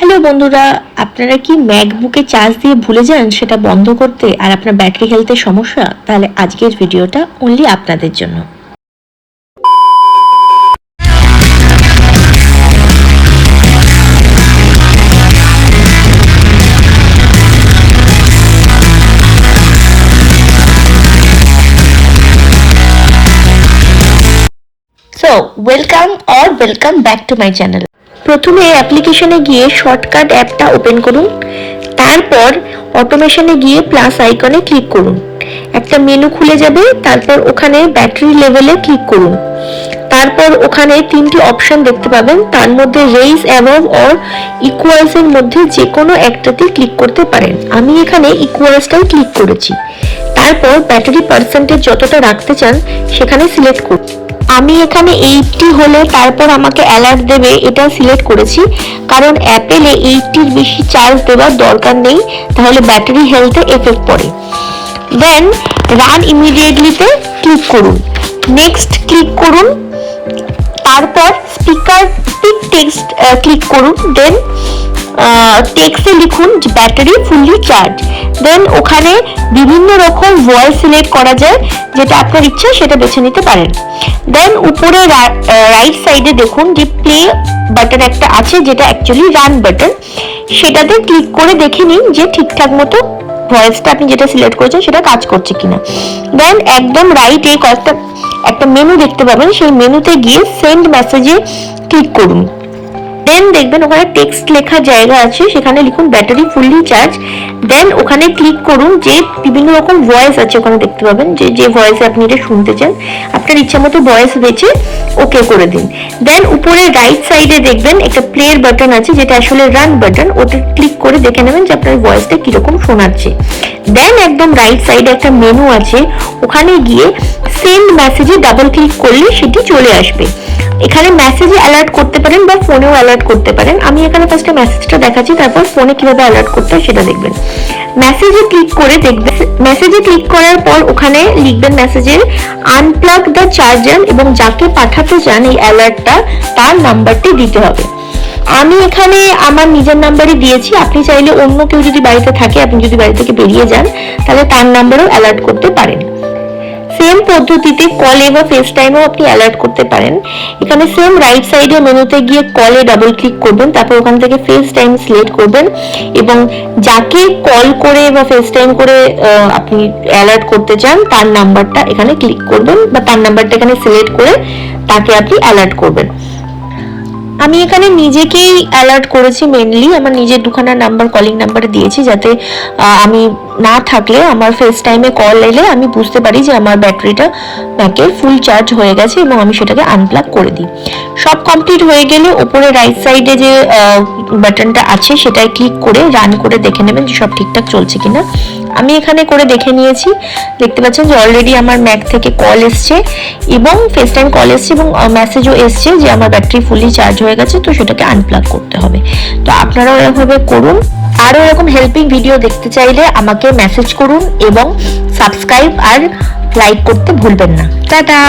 Hello বন্ধুরা, আপনারা কি ম্যাকবুকে চার্জ দিয়ে ভুলে যান সেটা বন্ধ করতে আর আপনার ব্যাটারি হেলথের সমস্যা? তাহলে আজকের ভিডিওটা অনলি আপনাদের জন্য। So welcome back to my channel. প্রথমে অ্যাপ্লিকেশনে গিয়ে শর্টকাট অ্যাপটা ওপেন করুন, তারপর অটোমেশনে গিয়ে প্লাস আইকনে ক্লিক করুন। একটা মেনু খুলে যাবে, তারপর ওখানে ব্যাটারি লেভেলে ক্লিক করুন। তারপর ওখানে তিনটি অপশন দেখতে পাবেন, তার মধ্যে রেইজ অ্যাবভ অর ইকুয়ালস এর মধ্যে যে কোনো একটাতে ক্লিক করতে পারেন। আমি এখানে ইকুয়ালসটাই ক্লিক করেছি। তারপর ব্যাটারি পার্সেন্টেজ যতটা রাখতে চান সেখানে সিলেক্ট করুন। আমি এখানে 80 হলে তারপর আমাকে অ্যালার্ট দেবে, এটা সিলেক্ট করেছি কারণ অ্যাপেলে 80-র বেশি চার্জ দেওয়ার দরকার নেই, তাহলে ব্যাটারি হেলথে এফেক্ট পড়ে। দেন রান ইমিডিয়েটলিতে ক্লিক করুন, নেক্সট ক্লিক করুন, তারপর স্পিক টেক্সট ক্লিক করুন। দেন টেক্সটে লিখুন ব্যাটারি ফুললি চার্জ। দেন ওখানে বিভিন্ন রকম ভয়েস সিলেক্ট করা যায়, যেটা আপনার ইচ্ছা সেটা বেছে নিতে পারেন। দেন উপরে রাইট সাইডে দেখুন যে প্লে বাটন একটা আছে, যেটা অ্যাকচুয়ালি রান বাটন। সেটাতে ক্লিক করে দেখে নিন যে ঠিকঠাক মতো ভয়েসটা আপনি যেটা সিলেক্ট করেছেন সেটা কাজ করছে কিনা। দেন একদম রাইট এই কয়েকটা একটা মেনু দেখতে পাবেন, সেই মেনুতে গিয়ে সেন্ড মেসেজে ক্লিক করুন। দেন দেখবেন ওখানে টেক্সট লেখার জায়গা আছে, সেখানে লিখুন ব্যাটারি ফুললি চার্জ। দেন ওখানে ক্লিক করুন, যে বিভিন্ন রকম ভয়েস আছে ওখানে দেখতে পাবেন, যে ভয়েসে আপনি এটা শুনতে চান আপনার ইচ্ছা মতো ভয়েস বেছে ওকে করে দিন। দেন উপরে রাইট সাইডে দেখবেন একটা প্লের বাটন আছে, যেটা আসলে রান বাটন, ওটা ক্লিক করে দেখে নেবেন যে আপনার ভয়েসটা কিরকম শোনাচ্ছে। দেন একদম রাইট সাইডে একটা মেনু আছে, ওখানে গিয়ে সেন্ড মেসেজে ডাবল ক্লিক করলে সেটি চলে আসবে। এখানে মেসেজে অ্যালার্ট করতে পারেন বা ফোনেও অ্যালার্ট করতে পারেন। আমি এখানে ফার্স্টে মেসেজটা দেখাচ্ছি, তারপর ফোনে কিভাবে অ্যালার্ট করতে হয় সেটা দেখবেন। মেসেজে ক্লিক করে দেখবেন, মেসেজে ক্লিক করার পর ওখানে লিখবেন মেসেজের আনপ্লাগ দ্য চার্জার এবং যাকে পাঠাতে চান এই অ্যালার্টটা তার নাম্বারটি দিতে হবে। আমি এখানে আমার নিজের নাম্বারই দিয়েছি, আপনি চাইলে অন্য কেউ যদি বাড়িতে থাকে, আপনি যদি বাড়ি থেকে বেরিয়ে যান তাহলে তার নাম্বারও অ্যালার্ট করতে পারেন। সেম পদ্ধতিতে কলে বা ফেস টাইমেও আপনি অ্যালার্ট করতে পারেন। এখানে সেম রাইট সাইডে মেনুতে গিয়ে কলে ডাবল ক্লিক করবেন, তারপর ওখান থেকে ফেস টাইম সিলেক্ট করবেন এবং যাকে কল করে বা ফেস টাইম করে আপনি অ্যালার্ট করতে চান তার নাম্বারটা এখানে ক্লিক করবেন বা তার নাম্বারটা এখানে সিলেক্ট করে তাকে আপনি অ্যালার্ট করবেন। আমি এখানে নিজেকেই অ্যালার্ট করেছি, মেনলি আমার নিজের দুখানা নাম্বার কলিং নাম্বার দিয়েছি, যাতে আমি না থাকলে আমার ফেস টাইমে কল এলে আমি বুঝতে পারি যে আমার ব্যাটারিটা ব্যাকের ফুল চার্জ হয়ে গেছে এবং আমি সেটাকে আনপ্লাগ করে দিই। সব কমপ্লিট হয়ে গেলে ওপরে রাইট সাইডে যে বাটনটা আছে সেটাই ক্লিক করে রান করে দেখে নেবেন যে সব ঠিকঠাক চলছে কিনা। আমি এখানে করে দেখে নিয়েছি, দেখতে পাচ্ছেন যে অলরেডি আমার ম্যাক থেকে কল এসছে এবং ফেস টাইম কল এসছে এবং মেসেজও এসছে যে আমার ব্যাটারি ফুলি চার্জ হয়ে গেছে, তো সেটাকে আনপ্লাগ করতে হবে। তো আপনারাও এভাবে করুন। আরও এরকম হেল্পিং ভিডিও দেখতে চাইলে আমাকে মেসেজ করুন এবং সাবস্ক্রাইব আর লাইক করতে ভুলবেন না। টাটা।